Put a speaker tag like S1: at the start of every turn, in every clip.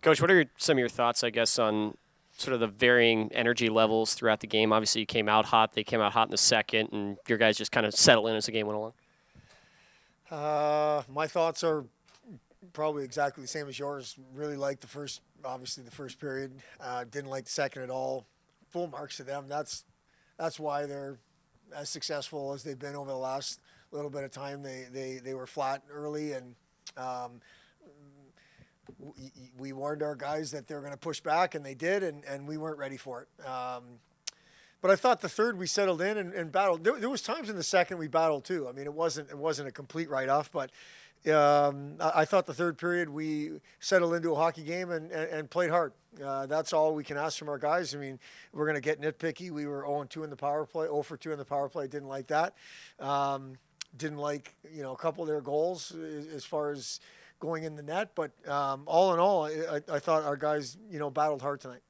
S1: Coach, what are some of your thoughts, I guess, on sort of the varying energy levels throughout the game? Obviously, you came out hot. They came out hot in the second, and your guys just kind of settled in as the game went along.
S2: My thoughts are probably exactly the same as yours. Really liked obviously the first period. Didn't like the second at all. Full marks to them. That's why they're as successful as they've been over the last little bit of time. They were flat early, and um, we warned our guys that they were going to push back, and they did, and we weren't ready for it. But I thought the third we settled in and battled. There was times in the second we battled too. I mean, it wasn't a complete write-off, but I thought the third period we settled into a hockey game and played hard. That's all we can ask from our guys. I mean, we're going to get nitpicky. We were 0-2 in the power play, 0-for-2 in the power play. Didn't like that. Didn't like a couple of their goals as far as going in the net. But all in all, I thought our guys battled hard tonight.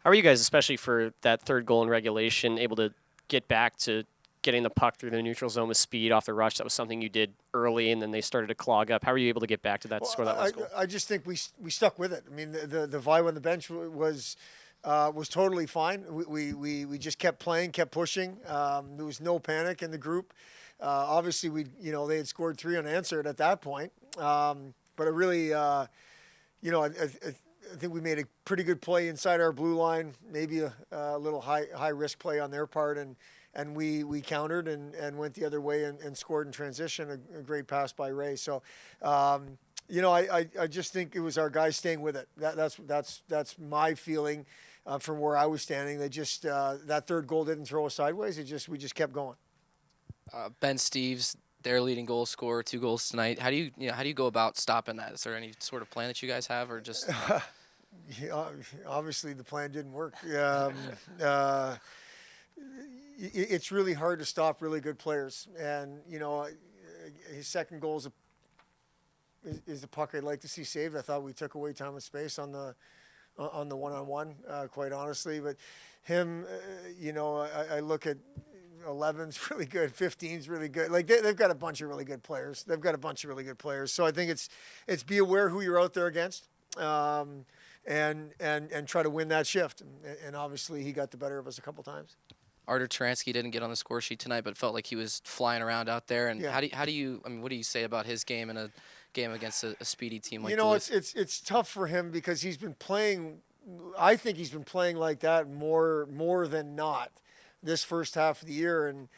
S1: How are you guys, especially for that third goal in regulation, able to get back to getting the puck through the neutral zone with speed off the rush? That was something you did early, and then they started to clog up. How were you able to get back to that to score that last goal?
S2: I just think we stuck with it. I mean, the vibe on the bench was totally fine. We just kept playing, kept pushing. There was no panic in the group. Obviously, they had scored 3 unanswered at that point. But it really, I think we made a pretty good play inside our blue line, maybe a little high risk play on their part, and we countered and went the other way and scored in transition. A great pass by Ray. So, I just think it was our guys staying with it. That's my feeling from where I was standing. They just that third goal didn't throw us sideways. We just kept going.
S3: Ben Steves, their leading goal scorer, 2 goals tonight. How do you go about stopping that? Is there any sort of plan that you guys have, or just?
S2: Obviously, the plan didn't work. It's really hard to stop really good players, and his second goal is the puck I'd like to see saved. I thought we took away time and space on the one-on-one, quite honestly. But him, I look at 11's really good, 15's really good. Like they've got a bunch of really good players. So I think it's be aware who you're out there against, and try to win that shift. And obviously he got the better of us a couple times.
S3: Artur Taransky didn't get on the score sheet tonight, but felt like he was flying around out there. And
S2: Yeah.
S3: how do you what do you say about his game in a game against a speedy team like
S2: Duluth?
S3: Duluth?
S2: It's tough for him because he's been playing. I think he's been playing like that more than not this first half of the year, and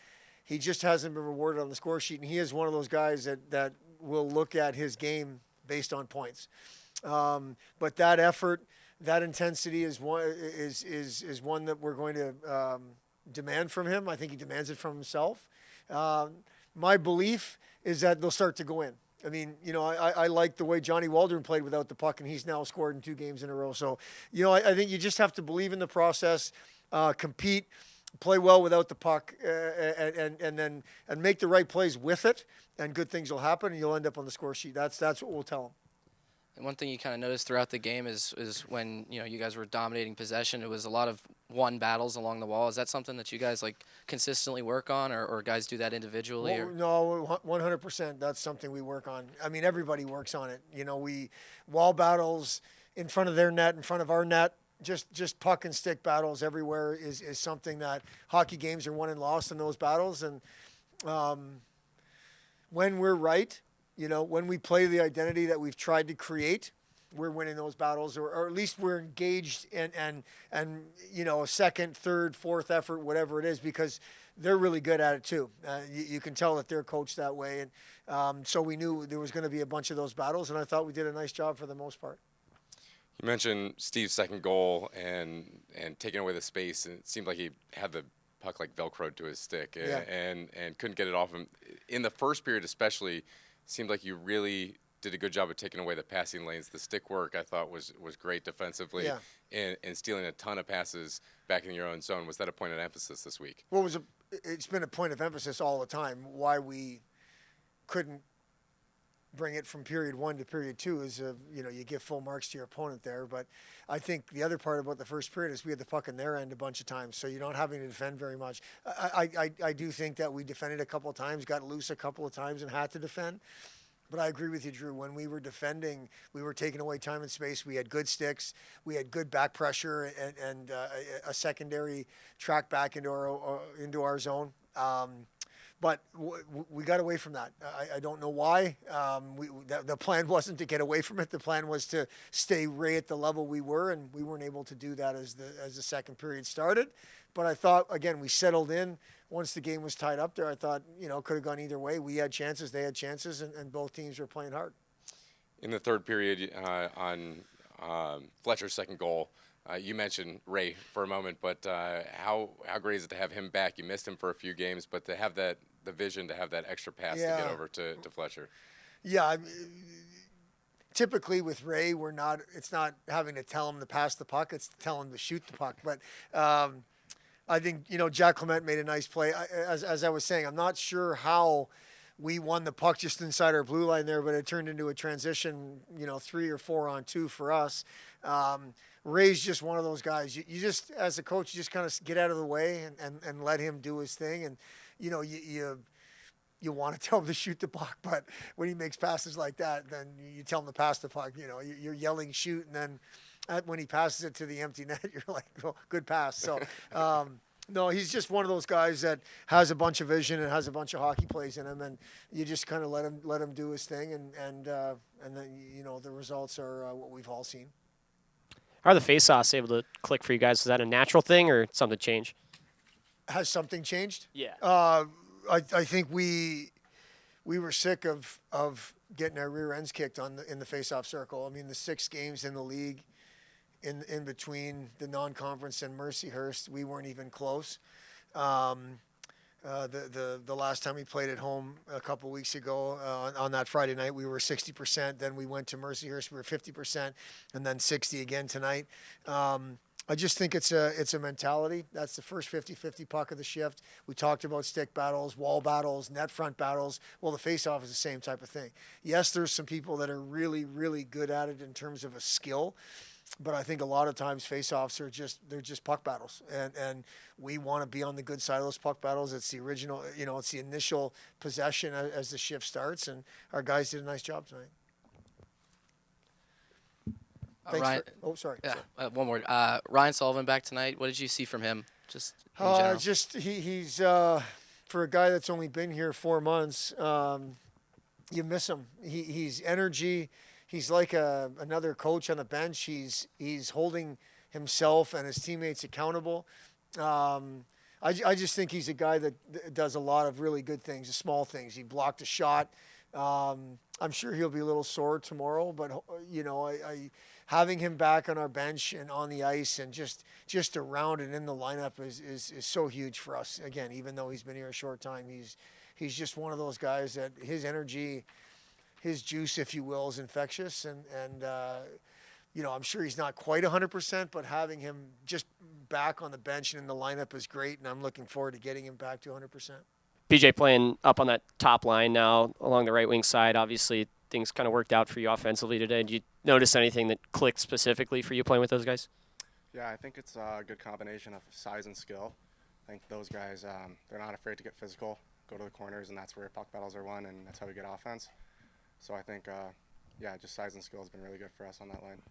S2: he just hasn't been rewarded on the score sheet. And he is one of those guys that will look at his game based on points. But that effort, that intensity is one that we're going to demand from him. I think he demands it from himself. My belief is that they'll start to go in. I mean, I like the way Johnny Waldron played without the puck, and he's now scored in 2 games in a row. So, I think you just have to believe in the process, compete, play well without the puck, and make the right plays with it, and good things will happen, and you'll end up on the score sheet. That's what we'll tell them.
S3: And one thing you kind of noticed throughout the game is when you guys were dominating possession, it was a lot of one battles along the wall. Is that something that you guys consistently work on, or guys do that individually?
S2: No, 100%. That's something we work on. I mean, everybody works on it. We wall battles in front of their net, in front of our net. Just puck and stick battles everywhere is something that hockey games are won and lost in those battles. And when we're right, when we play the identity that we've tried to create, we're winning those battles, or at least we're engaged and a second, third, fourth effort, whatever it is, because they're really good at it too. You can tell that they're coached that way. And so we knew there was going to be a bunch of those battles, and I thought we did a nice job for the most part.
S4: You mentioned Steve's second goal and taking away the space, and it seemed like he had the puck Velcroed to his stick,
S2: Yeah.
S4: and couldn't get it off him. In the first period especially, it seemed like you really did a good job of taking away the passing lanes. The stick work, I thought, was great defensively,
S2: Yeah.
S4: and stealing a ton of passes back in your own zone. Was that a point of emphasis this week?
S2: Well, it's been a point of emphasis all the time. Why we couldn't bring it from period 1 to period 2 is, you give full marks to your opponent there. But I think the other part about the first period is we had the puck in their end a bunch of times, so you're not having to defend very much. I do think that we defended a couple of times, got loose a couple of times, and had to defend. But I agree with you, Drew. When we were defending, we were taking away time and space. We had good sticks. We had good back pressure and a secondary track back into our zone. But we got away from that. I don't know why. The plan wasn't to get away from it. The plan was to stay right at the level we were, and we weren't able to do that as the second period started. But I thought, again, we settled in. Once the game was tied up there, I thought, could have gone either way. We had chances, they had chances, and both teams were playing hard.
S4: In the third period, on Fletcher's second goal, you mentioned Ray for a moment, but how great is it to have him back? You missed him for a few games, but to have the vision to have that extra pass to get over to Fletcher.
S2: Yeah, typically with Ray, it's not having to tell him to pass the puck, it's to tell him to shoot the puck. But I think, Jack Clement made a nice play. As I was saying, I'm not sure how we won the puck just inside our blue line there, but it turned into a transition, 3 or 4 on 2 for us. Ray's just one of those guys. You just, as a coach, you just kind of get out of the way and let him do his thing. And, you want to tell him to shoot the puck, but when he makes passes like that, then you tell him to pass the puck. You're yelling shoot, and then when he passes it to the empty net, you're like, oh, good pass. So, no, he's just one of those guys that has a bunch of vision and has a bunch of hockey plays in him, and you just kind of let him do his thing, and then the results are what we've all seen.
S1: How are the face-offs able to click for you guys? Is that a natural thing or something changed?
S2: Has something changed?
S1: Yeah.
S2: I think we were sick of getting our rear ends kicked in the face-off circle. I mean, the 6 games in the league, in between the non-conference and Mercyhurst, we weren't even close. The last time we played at home a couple weeks ago on that Friday night, we were 60%. Then we went to Mercyhurst, we were 50%, and then 60 again tonight. I just think it's a mentality. That's the first 50-50 puck of the shift. We talked about stick battles, wall battles, net front battles. Well, the face-off is the same type of thing. Yes, there's some people that are really, really good at it in terms of a skill, but I think a lot of times face-offs they're just puck battles, and we want to be on the good side of those puck battles. It's the original, it's the initial possession as the shift starts, and our guys did a nice job tonight.
S3: Ryan,
S2: sorry.
S3: Yeah, one more. Ryan Sullivan back tonight. What did you see from him? Just in general?
S2: He's for a guy that's only been here 4 months, you miss him. He's energy. He's like another coach on the bench. He's holding himself and his teammates accountable. I just think he's a guy that does a lot of really good things, the small things. He blocked a shot. I'm sure he'll be a little sore tomorrow, but having him back on our bench and on the ice and just around and in the lineup is so huge for us. Again, even though he's been here a short time, he's just one of those guys that his energy, his juice, if you will, is infectious. And I'm sure he's not quite 100%, but having him just back on the bench and in the lineup is great, and I'm looking forward to getting him back to 100%.
S1: BJ playing up on that top line now along the right wing side. Obviously, things kind of worked out for you offensively today. Did you notice anything that clicked specifically for you playing with those guys?
S5: Yeah, I think it's a good combination of size and skill. I think those guys, they're not afraid to get physical, go to the corners, and that's where puck battles are won, and that's how we get offense. So I think, just size and skill has been really good for us on that line.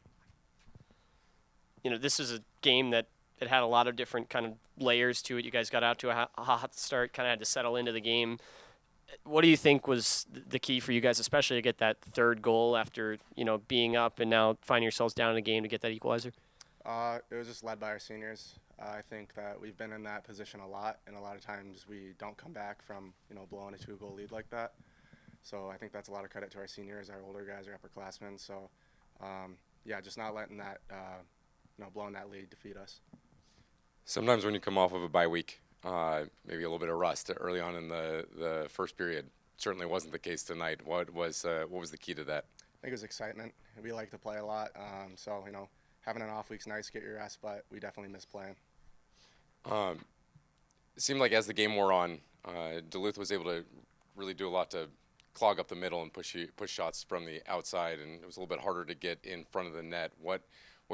S1: This is a game that it had a lot of different kind of layers to it. You guys got out to a hot start, kind of had to settle into the game. What do you think was the key for you guys, especially to get that third goal after, being up and now finding yourselves down in the game to get that equalizer?
S5: It was just led by our seniors. I think that we've been in that position a lot, and a lot of times we don't come back from, blowing a 2-goal lead like that. So I think that's a lot of credit to our seniors, our older guys, our upperclassmen. So, just not letting that, blowing that lead defeat us.
S4: Sometimes when you come off of a bye week, maybe a little bit of rust early on in the first period. Certainly wasn't the case tonight. What was the key to that?
S5: I think it was excitement. We like to play a lot, so having an off week's nice, get your rest, but we definitely miss playing.
S4: It seemed like as the game wore on, Duluth was able to really do a lot to clog up the middle and push shots from the outside, and it was a little bit harder to get in front of the net. What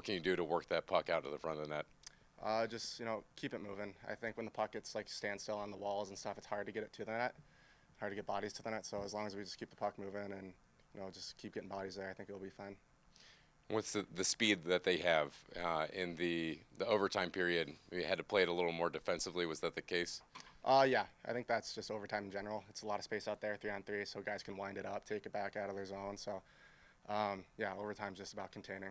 S4: can you do to work that puck out to the front of the net?
S5: Just keep it moving. I think when the puck gets standstill on the walls and stuff, it's hard to get it to the net, hard to get bodies to the net. So as long as we just keep the puck moving and just keep getting bodies there. I think it'll be fine.
S4: What's the speed that they have in the overtime period? We had to play it a little more defensively. Was that the case?
S5: Yeah, I think that's just overtime in general. It's a lot of space out there, 3-on-3, so guys can wind it up, take it back out of their zone. So, yeah, overtime's just about containing.